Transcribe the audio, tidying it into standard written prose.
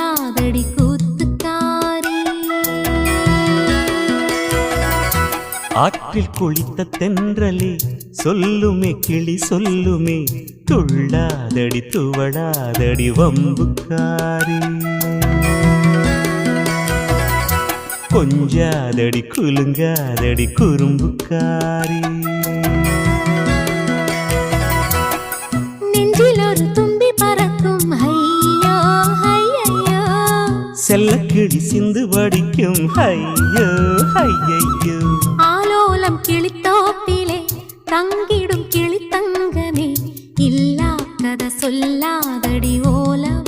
சொல்லாதடி கூத்துக்காரி. ஆற்றில் குளித்த தென்றலே சொல்லுமே கிளி சொல்லுமே, துள்ளாதடி துவளாதடி வம்புக்காரி. கொஞ்சாதடி குலுங்காதடி குறும்புக்காரி. நெஞ்சில் ஒரு தும்பி பறக்கும் ஐயோ ஐயையோ, செல்லக்கிளி சிந்து வடிக்கும் ஐயோ ஐயையோ. ஆலோலம் கிளித்தோப்பிலே தங்கிடும் கிளி தங்கமே, இல்லா கதை சொல்லாதடி ஓலம்